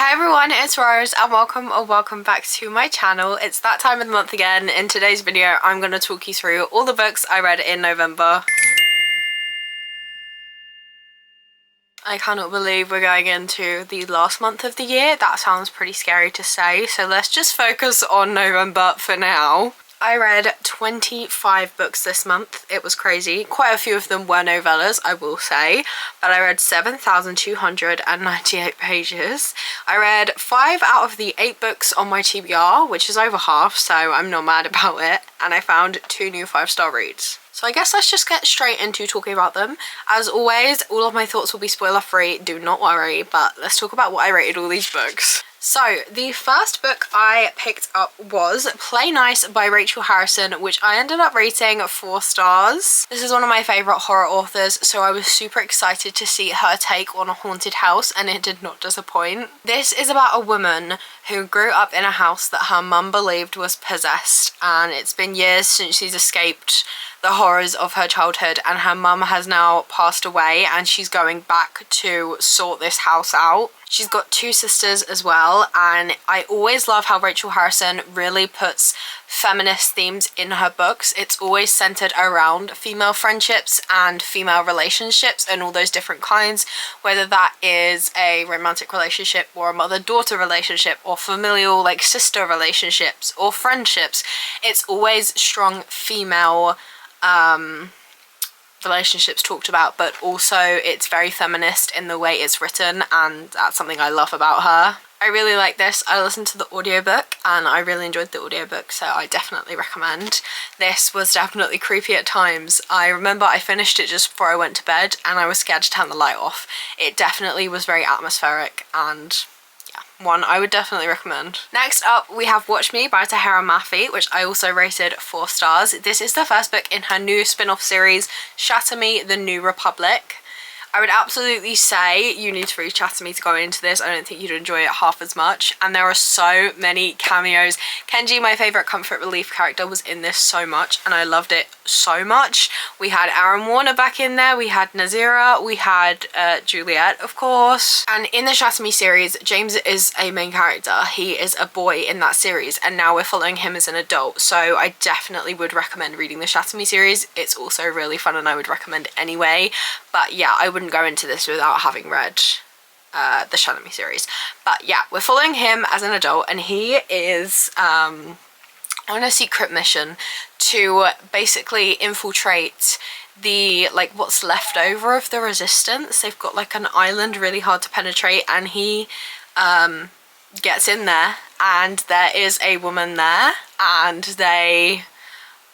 Hi everyone, it's Rose and welcome or welcome back to my channel. It's that time of the month again. In today's video, I'm going to talk you through all the books I read in November. I cannot believe we're going into the last month of the year. That sounds pretty scary to say, so let's just focus on November for now. I read 25 books this month. It was crazy. Quite a few of them were novellas, I will say, but I read 7,298 pages. I read 5 out of the 8 books on my TBR, which is over half, so I'm not mad about it, and I found 2 new 5-star reads. So I guess let's just get straight into talking about them. As always, all of my thoughts will be spoiler free, do not worry, but let's talk about what I rated all these books. So the first book I picked up was Play Nice by Rachel Harrison, which I ended up rating 4 stars. This is one of my favourite horror authors, so I was super excited to see her take on a haunted house, and it did not disappoint. This is about a woman who grew up in a house that her mum believed was possessed, and it's been years since she's escaped the horrors of her childhood, and her mum has now passed away and she's going back to sort this house out. She's got 2 sisters as well, and I always love how Rachel Harrison really puts feminist themes in her books. It's always centered around female friendships and female relationships and all those different kinds, whether that is a romantic relationship or a mother-daughter relationship or familial like sister relationships or friendships. It's always strong female relationships talked about, but also it's very feminist in the way it's written, and that's something I love about her. I really like this. I listened to the audiobook and I really enjoyed the audiobook, so I definitely recommend. This was definitely creepy at times. I remember I finished it just before I went to bed and I was scared to turn the light off. It definitely was very atmospheric, and one I would definitely recommend. Next up, we have Watch Me by Tahereh Mafi, which I also rated 4 stars. This is the first book in her new spin-off series, Shatter Me: The New Republic. I would absolutely say you need to read Shatter Me to go into this. I don't think you'd enjoy it half as much, and there are so many cameos. Kenji, my favourite comfort relief character, was in this so much, and I loved it so much. We had Aaron Warner back in there, we had Nazira, we had Juliet, of course. And in the Shatter Me series, James is a main character. He is a boy in that series, and now we're following him as an adult, so I definitely would recommend reading the Shatter Me series. It's also really fun and I would recommend it anyway, but yeah, I wouldn't go into this without having read the Shatter Me series. But yeah, we're following him as an adult, and he is on a secret mission to basically infiltrate the what's left over of the resistance. They've got like an island really hard to penetrate, and he gets in there, and there is a woman there, and they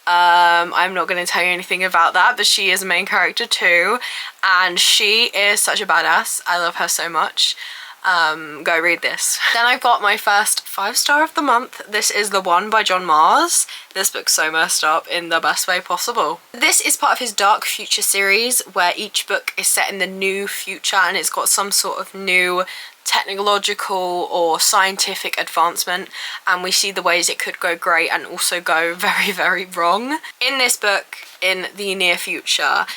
I'm not going to tell you anything about that, but she is a main character too, and she is such a badass. I love her so much. Go read this. Then I've got my first 5-star of the month. This is The One by John Mars. This book's so messed up in the best way possible. This is part of his Dark Future series, where each book is set in the new future and it's got some sort of new technological or scientific advancement, and we see the ways it could go great and also go very, very wrong. In this book, in the near future,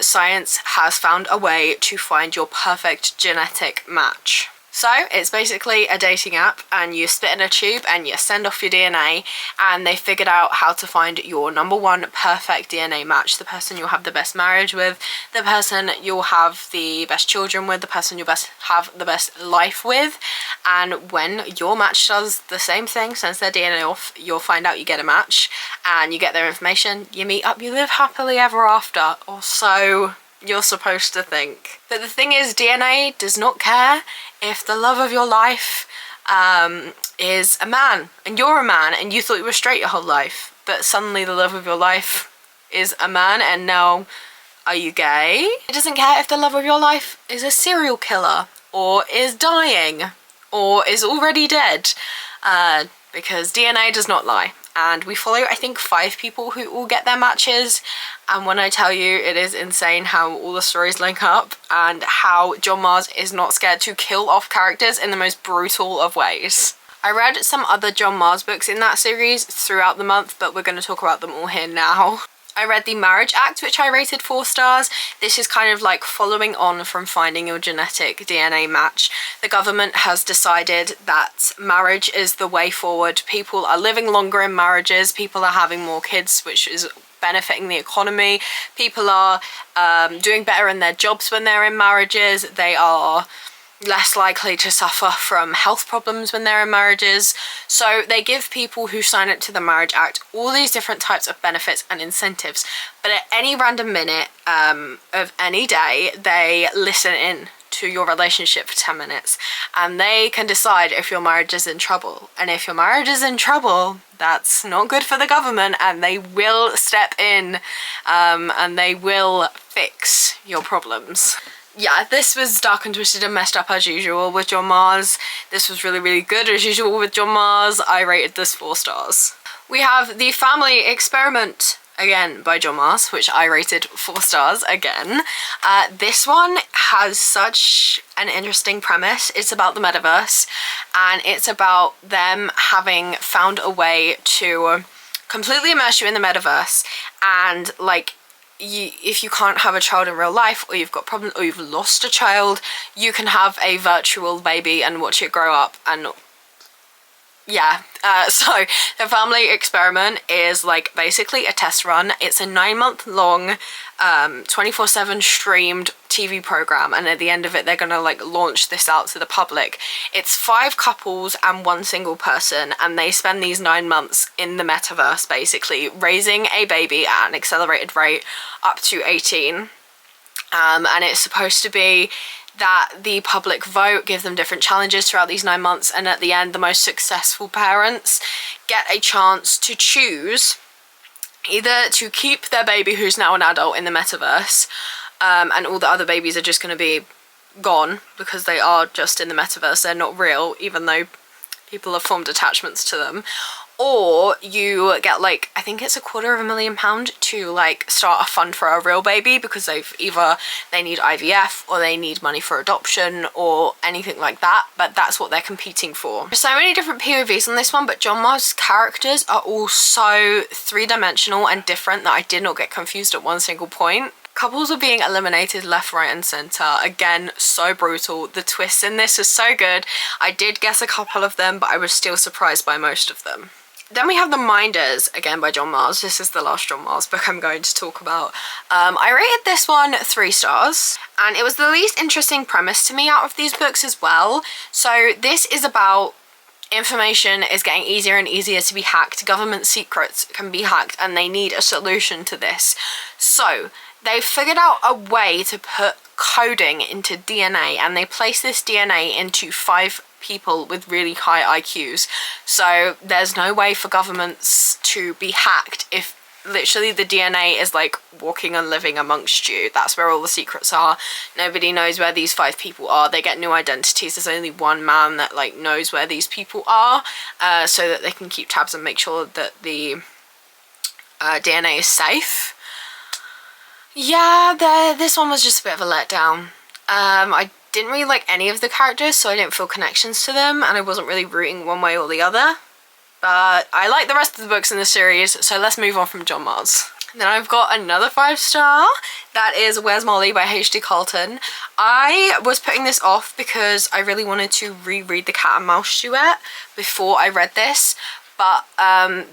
science has found a way to find your perfect genetic match. So it's basically a dating app, and you spit in a tube and you send off your DNA, and they figured out how to find your #1 perfect DNA match, the person you'll have the best marriage with, the person you'll have the best children with, the person you'll have the best life with. And when your match does the same thing, sends their DNA off, you'll find out you get a match, and you get their information, you meet up, you live happily ever after, or so you're supposed to think. But the thing is, DNA does not care if the love of your life is a man, and you're a man, and you thought you were straight your whole life, but suddenly the love of your life is a man, and now are you gay? It doesn't care if the love of your life is a serial killer, or is dying, or is already dead, because DNA does not lie. And we follow, I think, 5 people who all get their matches, and when I tell you, it is insane how all the stories link up, and how John Mars is not scared to kill off characters in the most brutal of ways. I read some other John Mars books in that series throughout the month, but we're going to talk about them all here now. I read The Marriage Act, which I rated 4 stars. This is kind of like following on from finding your genetic DNA match. The government has decided that marriage is the way forward. People are living longer in marriages. People are having more kids, which is benefiting the economy. People are doing better in their jobs when they're in marriages. They are less likely to suffer from health problems when they're in marriages. So they give people who sign up to the Marriage Act all these different types of benefits and incentives, but at any random minute of any day, they listen in to your relationship for 10 minutes and they can decide if your marriage is in trouble. And if your marriage is in trouble, that's not good for the government, and they will step in and they will fix your problems. Yeah, this was dark and twisted and messed up as usual with John Mars. This was really, really good as usual with John Mars. I rated this 4 stars. We have The Family Experiment, again by John Mars, which I rated 4 stars again. This one has such an interesting premise. It's about the metaverse, and it's about them having found a way to completely immerse you in the metaverse, and like, if you can't have a child in real life, or you've got problems, or you've lost a child, you can have a virtual baby and watch it grow up. And yeah, so The Family Experiment is like basically a test run. It's a 9-month long 24/7 streamed TV program, and at the end of it they're gonna like launch this out to the public. It's 5 couples and 1 single person, and they spend these 9 months in the metaverse basically raising a baby at an accelerated rate up to 18, and it's supposed to be that the public vote, give them different challenges throughout these 9 months, and at the end the most successful parents get a chance to choose either to keep their baby, who's now an adult, in the metaverse, and all the other babies are just going to be gone because they are just in the metaverse, they're not real, even though people have formed attachments to them. Or you get like, I think it's £250,000 to like start a fund for a real baby, because they need IVF or they need money for adoption or anything like that, but that's what they're competing for. There's so many different POVs on this one, but John Mars' characters are all so 3-dimensional and different that I did not get confused at one single point. Couples are being eliminated left, right and centre. Again, so brutal. The twists in this are so good. I did guess a couple of them, but I was still surprised by most of them. Then we have The Minders, again by John Mars. This is the last John Mars book I'm going to talk about. I rated this one 3 stars, and it was the least interesting premise to me out of these books as well. So this is about information is getting easier and easier to be hacked. Government secrets can be hacked, and they need a solution to this. So they figured out a way to put coding into DNA, and they place this DNA into 5 people with really high IQs. So there's no way for governments to be hacked if literally the DNA is like walking and living amongst you. That's where all the secrets are. Nobody knows where these 5 people are. They get new identities. There's only one man that like knows where these people are, so that they can keep tabs and make sure that the DNA is safe. Yeah, this one was just a bit of a letdown. I didn't really like any of the characters, so I didn't feel connections to them, and I wasn't really rooting one way or the other. But I like the rest of the books in the series, so let's move on from John Mars. Then I've got another 5-star. That is Where's Molly by H.D. Carlton. I was putting this off because I really wanted to reread The Cat and Mouse Duet before I read this. But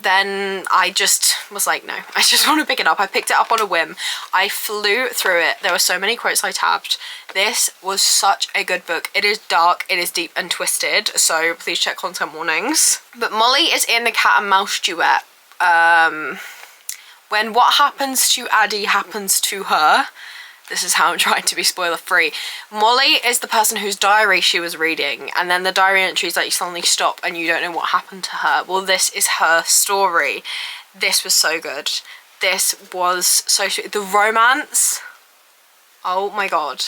then I just was like, no, I just want to pick it up. I picked it up on a whim. I flew through it. There were so many quotes I tabbed. This was such a good book. It is dark, it is deep and twisted, so please check content warnings. But Molly is in The Cat and Mouse Duet. When what happens to Addie happens to her. This is how I'm trying to be spoiler free. Molly is the person whose diary she was reading, and then the diary entries like suddenly stop and you don't know what happened to her. Well, this is her story. This was so good. This was so sweet. The romance. Oh my god.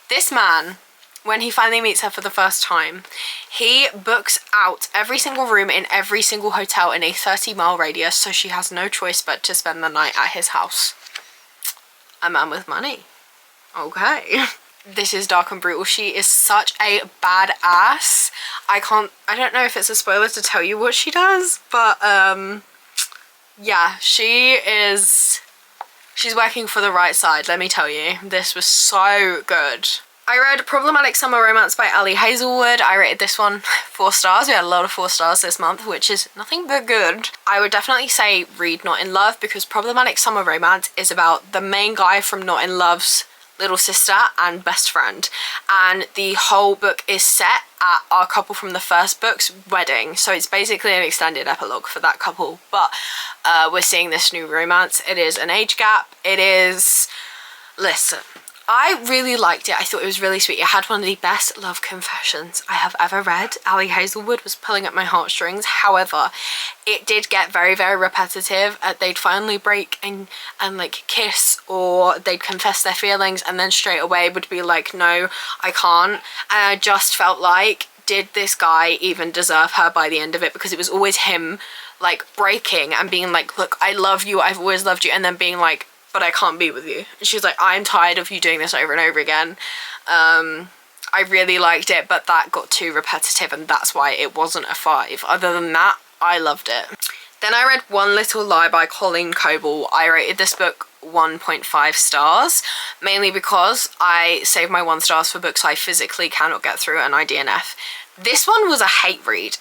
This man, when he finally meets her for the first time, he books out every single room in every single hotel in a 30-mile radius, so she has no choice but to spend the night at his house. A man with money. Okay. This is dark and brutal. She is such a badass. I don't know if it's a spoiler to tell you what she does, but yeah, she is She's working for the right side, let me tell you. This was so good. I read Problematic Summer Romance by Ali Hazelwood. I rated this one 4 stars. We had a lot of 4 stars this month, which is nothing but good. I would definitely say read Not in Love, because Problematic Summer Romance is about the main guy from Not in Love's little sister and best friend, and the whole book is set at our couple from the first book's wedding, so it's basically an extended epilogue for that couple, but we're seeing this new romance. It is an age gap. It is... listen, I really liked it. I thought it was really sweet. It had one of the best love confessions I have ever read. Ali Hazelwood was pulling at my heartstrings. However, it did get very, very repetitive. They'd finally break and like kiss, or they'd confess their feelings and then straight away would be like, no, I can't. And I just felt like, did this guy even deserve her by the end of it? Because it was always him like breaking and being like, look, I love you, I've always loved you, and then being like, but I can't be with you. And she's like, I'm tired of you doing this over and over again. I really liked it, but that got too repetitive, and that's why it wasn't a 5. Other than that, I loved it. Then I read One Little Lie by Colleen Coble. I rated this book 1.5 stars, mainly because I save my 1 stars for books I physically cannot get through and I DNF. This one was a hate read.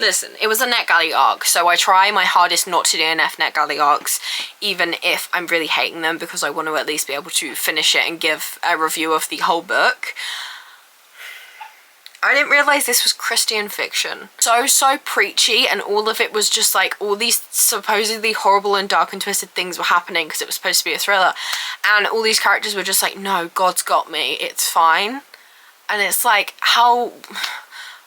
Listen, it was a NetGalley arc, so I try my hardest not to DNF NetGalley arcs, even if I'm really hating them, because I want to at least be able to finish it and give a review of the whole book. I didn't realise this was Christian fiction. So preachy, and all of it was just like all these supposedly horrible and dark and twisted things were happening because it was supposed to be a thriller. And all these characters were just like, no, God's got me, it's fine. And it's like, how...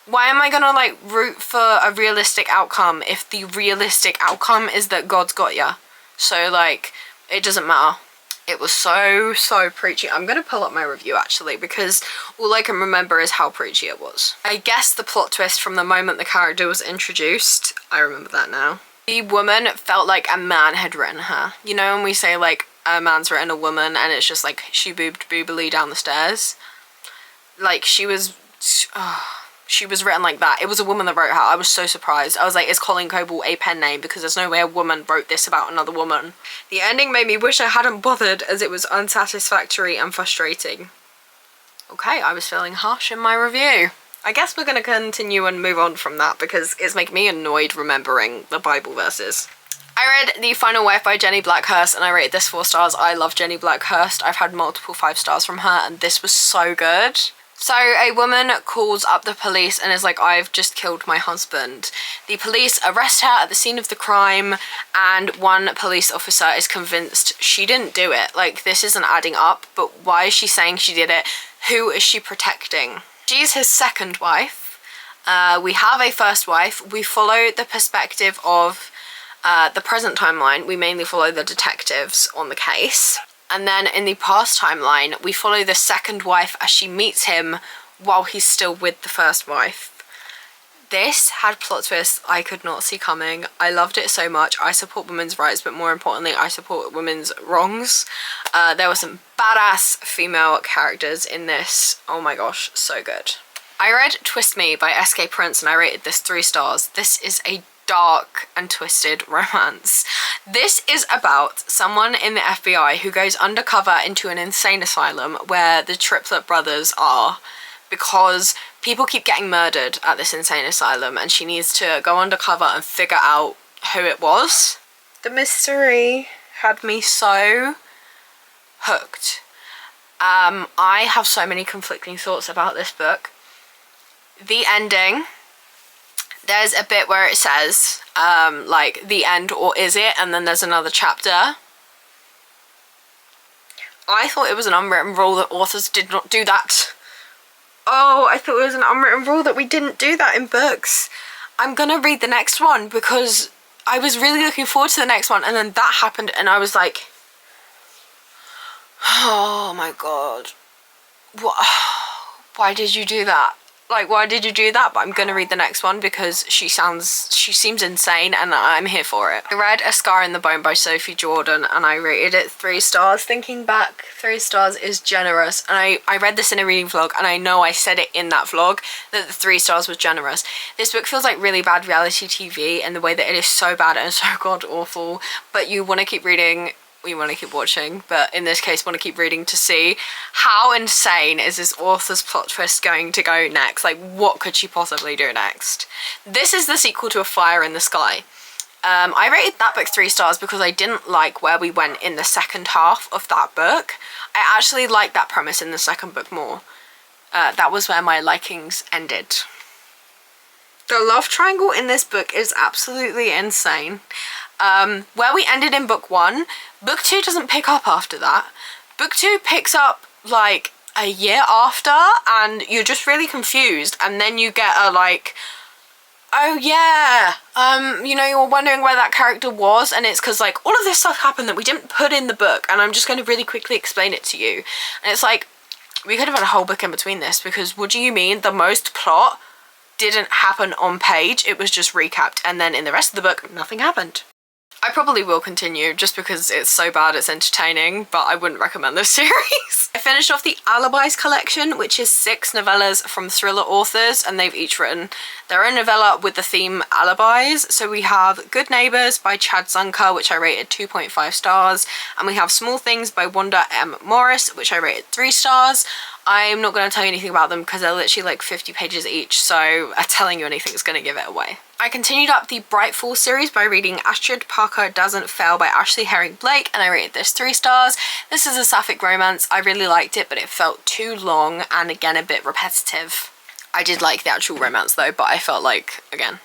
why am I gonna like root for a realistic outcome if the realistic outcome is that God's got ya? So like, it doesn't matter. It was so preachy. I'm gonna pull up my review actually, because all I can remember is how preachy it was. I guess the plot twist from the moment the character was introduced, I remember that now. The woman felt like a man had written her. You know when we say like a man's written a woman and it's just like she boobed boobily down the stairs? Like she was written like that. It was a woman that wrote her. I was so surprised. I was like, is Colleen Coble a pen name? Because there's no way a woman wrote this about another woman. The ending made me wish I hadn't bothered, as it was unsatisfactory and frustrating. Okay, I was feeling harsh in my review. I guess we're going to continue and move on from that, because it's making me annoyed remembering the Bible verses. I read The Final Wife by Jenny Blackhurst, and I rated this 4 stars. I love Jenny Blackhurst. I've had multiple 5 stars from her, and this was so good. So a woman calls up the police and is like, I've just killed my husband. The police arrest her at the scene of the crime, and one police officer is convinced she didn't do it. Like, this isn't adding up, but why is she saying she did it? Who is she protecting? She's his second wife. We have a first wife. We follow the perspective of the present timeline. We mainly follow the detectives on the case. And then in the past timeline, we follow the second wife as she meets him while he's still with the first wife. This had plot twists I could not see coming. I loved it so much. I support women's rights, but more importantly, I support women's wrongs. There were some badass female characters in this. Oh my gosh, so good. I read Twist Me by S.K. Prince, and I rated this 3 stars. This is a dark and twisted romance. This is about someone in the FBI who goes undercover into an insane asylum where the Triplet brothers are, because people keep getting murdered at this insane asylum, and she needs to go undercover and figure out who it was. The mystery had me so hooked. I have so many conflicting thoughts about this book. The ending, there's a bit where it says, like, the end, or is it? And then there's another chapter. I thought it was an unwritten rule that authors did not do that. Oh, I thought it was an unwritten rule that we didn't do that in books. I'm gonna read the next one because I was really looking forward to the next one, and then that happened and I was like, oh my god. What? Why did you do that? Like, why did you do that? But I'm gonna read the next one because she seems insane and I'm here for it. I read A Scar in the Bone by Sophie Jordan, and I rated it 3 stars. Thinking back, 3 stars is generous. And I read this in a reading vlog, and I know I said it in that vlog that the 3 stars was generous. This book feels like really bad reality TV in the way that it is so bad and so god awful, but you want to keep reading we want to keep watching, but in this case want to keep reading to see how insane is this author's plot twist going to go next. Like, what could she possibly do next? This is the sequel to A Fire in the Sky. I rated that book 3 stars because I didn't like where we went in the second half of that book. I actually liked that premise in the second book more. That was where my likings ended. The love triangle in this book is absolutely insane. Where we ended in book 1, book 2 doesn't pick up after that. Book 2 picks up like a year after, and you're just really confused, and then you get a like, oh yeah, you know, you're wondering where that character was, and it's because like all of this stuff happened that we didn't put in the book, and I'm just going to really quickly explain it to you. And it's like, we could have had a whole book in between this, because what do you mean the most plot didn't happen on page? It was just recapped, and then in the rest of the book nothing happened. I probably will continue just because it's so bad it's entertaining, but I wouldn't recommend this series. I finished off the Alibis collection, which is 6 novellas from thriller authors, and they've each written their own novella with the theme alibis. So we have Good Neighbours by Chad Zunker, which I rated 2.5 stars, and we have Small Things by Wanda M. Morris, which I rated 3 stars. I'm not going to tell you anything about them because they're literally like 50 pages each, so telling you anything is going to give it away. I continued up the Brightfall series by reading Astrid Parker Doesn't Fail by Ashley Herring Blake, and I rated this 3 stars. This is a sapphic romance. I really liked it, but it felt too long and again a bit repetitive. I did like the actual romance though, but I felt like, again,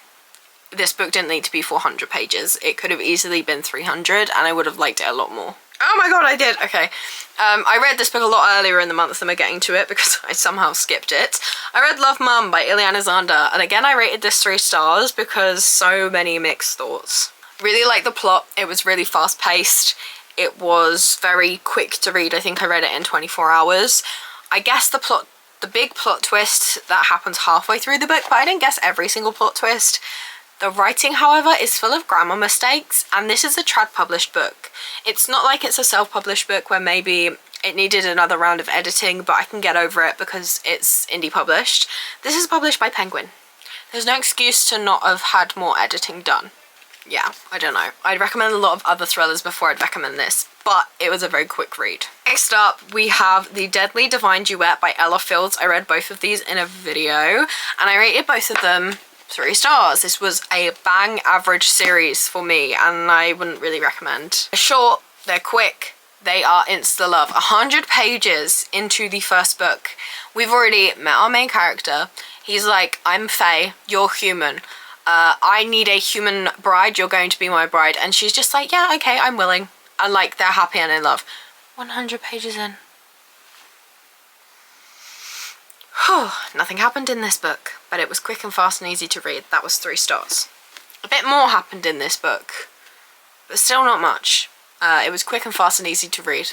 this book didn't need to be 400 pages. It could have easily been 300 and I would have liked it a lot more. Oh my god, I did! Okay. I read this book a lot earlier in the month than we're getting to it because I somehow skipped it. I read Love Mum by Ileana Zander, and again I rated this 3 stars because so many mixed thoughts. Really liked the plot. It was really fast paced. It was very quick to read. I think I read it in 24 hours. I guessed the big plot twist that happens halfway through the book, but I didn't guess every single plot twist. The writing, however, is full of grammar mistakes, and this is a trad published book. It's not like it's a self-published book where maybe it needed another round of editing, but I can get over it because it's indie published. This is published by Penguin. There's no excuse to not have had more editing done. Yeah, I don't know. I'd recommend a lot of other thrillers before I'd recommend this, but it was a very quick read. Next up, we have The Deadly Divine Duet by Ella Fields. I read both of these in a video, and I rated both of them 3 stars. This was a bang average series for me, and I wouldn't really recommend. They're short, they're quick, they are insta-love. 100 pages into the first book, we've already met our main character. He's like, I'm Faye, you're human. I need a human bride, you're going to be my bride. And she's just like, yeah, okay, I'm willing. And like, they're happy and in love. 100 pages in. Nothing happened in this book, but it was quick and fast and easy to read. That was 3 stars. A bit more happened in this book, but still not much. It was quick and fast and easy to read.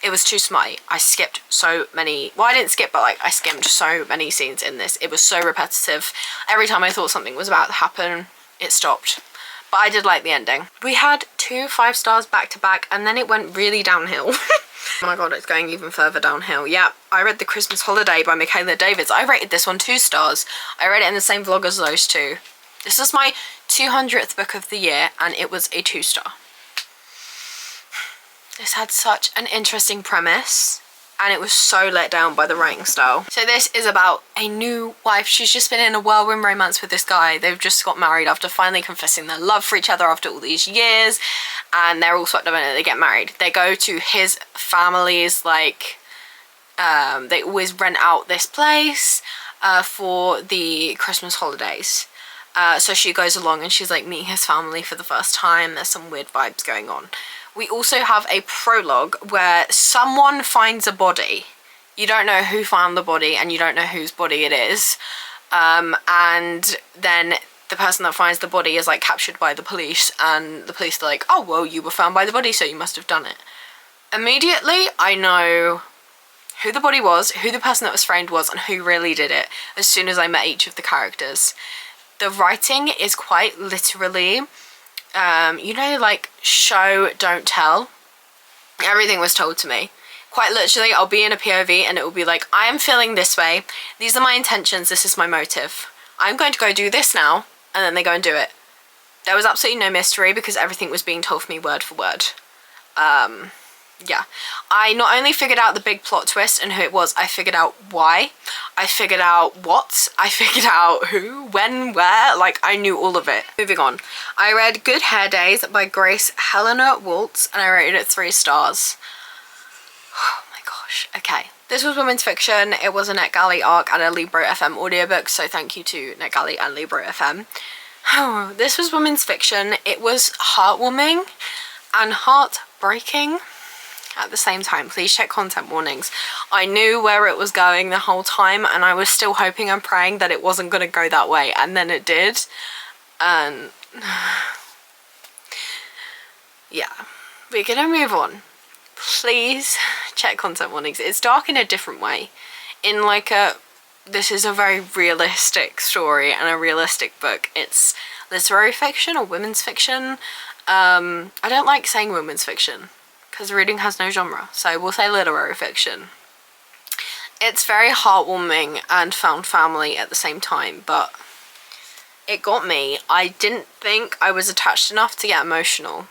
It was too smutty. I skipped so many, well, I didn't skip, but like I skimmed so many scenes in this. It was so repetitive. Every time I thought something was about to happen, it stopped. But I did like the ending. We had 2 5 stars back to back, and then it went really downhill. Oh my god, it's going even further downhill. Yeah, I read The Christmas Holiday by Michaela Davids. I rated this one 2 stars. I read it in the same vlog as those 2. This is my 200th book of the year, and it was a 2 star. This had such an interesting premise, and it was so let down by the writing style. So this is about a new wife. She's just been in a whirlwind romance with this guy. They've just got married after finally confessing their love for each other after all these years, and they're all swept up in it. They get married. They go to his family's, like, they always rent out this place for the Christmas holidays. So she goes along and she's like meeting his family for the first time. There's some weird vibes going on. We also have a prologue where someone finds a body. You don't know who found the body and you don't know whose body it is. And then the person that finds the body is like captured by the police, and the police are like, oh, well, you were found by the body, so you must have done it. Immediately, I know who the body was, who the person that was framed was, and who really did it as soon as I met each of the characters. The writing is quite literally, you know, like show, don't tell. Everything was told to me. Quite literally, I'll be in a POV and it will be like, I am feeling this way. These are my intentions. This is my motive. I'm going to go do this now. And then they go and do it. There was absolutely no mystery because everything was being told for me word for word. Yeah, I not only figured out the big plot twist and who it was, I figured out why, I figured out what, I figured out who, when, where, like I knew all of it. Moving on, I read Good Hair Days by Grace Helena Waltz and I rated it 3 stars. Oh my gosh, okay. This was women's fiction. It was a NetGalley arc and a Libro FM audiobook, so thank you to NetGalley and Libro FM. Oh, this was women's fiction. It was heartwarming and heartbreaking at the same time. Please check content warnings. I knew where it was going the whole time and I was still hoping and praying that it wasn't going to go that way, and then it did. And yeah, we're gonna move on. Please check content warnings. It's dark in a different way, in like a, this is a very realistic story and a realistic book. It's literary fiction or women's fiction. I don't like saying women's fiction because reading has no genre, so we'll say literary fiction. It's very heartwarming and found family at the same time, but it got me. I didn't think I was attached enough to get emotional,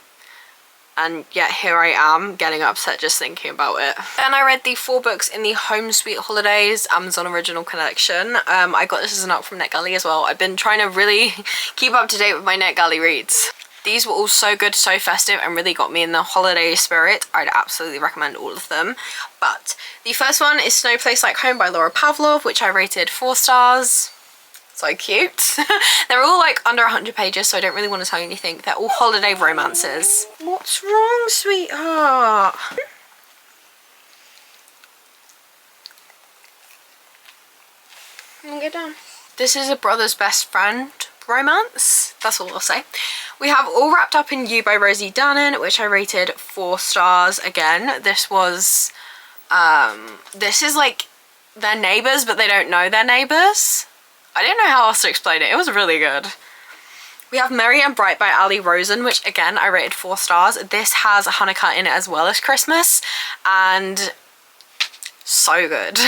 and yet here I am getting upset just thinking about it. Then I read the 4 books in the Home Sweet Holidays Amazon Original Collection. I got this as an arc from NetGalley as well. I've been trying to really keep up to date with my NetGalley reads. These were all so good, so festive, and really got me in the holiday spirit. I'd absolutely recommend all of them. But the first one is No Place Like Home by Laura Pavlov, which I rated 4 stars. So cute. They're all like under 100 pages, so I don't really want to tell you anything. They're all holiday romances. What's wrong, sweetheart? Get down. This is a brother's best friend romance. That's all I'll say. We have All Wrapped Up in You by Rosie Dannon, which I rated 4 stars again. This was, this is like their neighbours, but they don't know their neighbours. I don't know how else to explain it. It was really good. We have Merry and Bright by Ali Rosen, which again I rated 4 stars. This has Hanukkah in it as well as Christmas, and so good.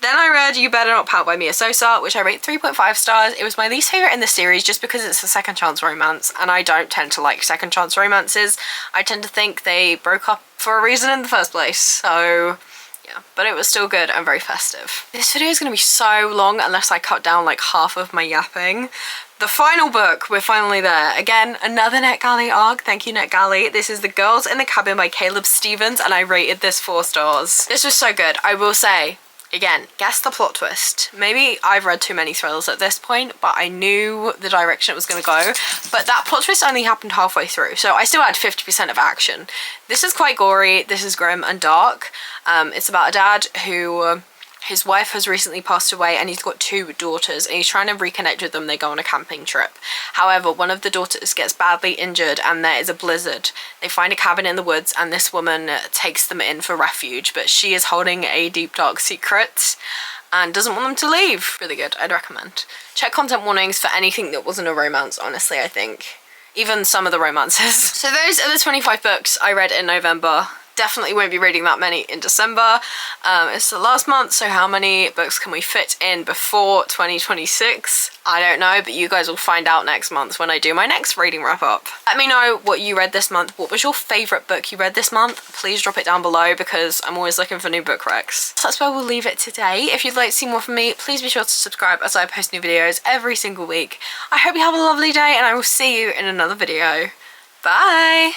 Then I read You Better Not Pout by Mia Sosa, which I rate 3.5 stars. It was my least favourite in the series just because it's a second chance romance, and I don't tend to like second chance romances. I tend to think they broke up for a reason in the first place, so yeah. But it was still good and very festive. This video is going to be so long unless I cut down like half of my yapping. The final book, we're finally there. Again, another NetGalley arc. Thank you, NetGalley. This is The Girls in the Cabin by Caleb Stevens, and I rated this 4 stars. This was so good. I will say, again, guess the plot twist. Maybe I've read too many thrillers at this point, but I knew the direction it was going to go. But that plot twist only happened halfway through, so I still had 50% of action. This is quite gory. This is grim and dark. It's about a dad who, his wife has recently passed away and he's got 2 daughters and he's trying to reconnect with them. They go on a camping trip. However, one of the daughters gets badly injured and there is a blizzard. They find a cabin in the woods and this woman takes them in for refuge, but she is holding a deep dark secret and doesn't want them to leave. Really good. I'd recommend. Check content warnings for anything that wasn't a romance, honestly, I think. Even some of the romances. So those are the 25 books I read in November. Definitely won't be reading that many in December. It's the last month, so how many books can we fit in before 2026? I don't know, but you guys will find out next month when I do my next reading wrap up. Let me know what you read this month. What was your favourite book you read this month? Please drop it down below because I'm always looking for new book recs. So that's where we'll leave it today. If you'd like to see more from me, please be sure to subscribe as I post new videos every single week. I hope you have a lovely day and I will see you in another video. Bye!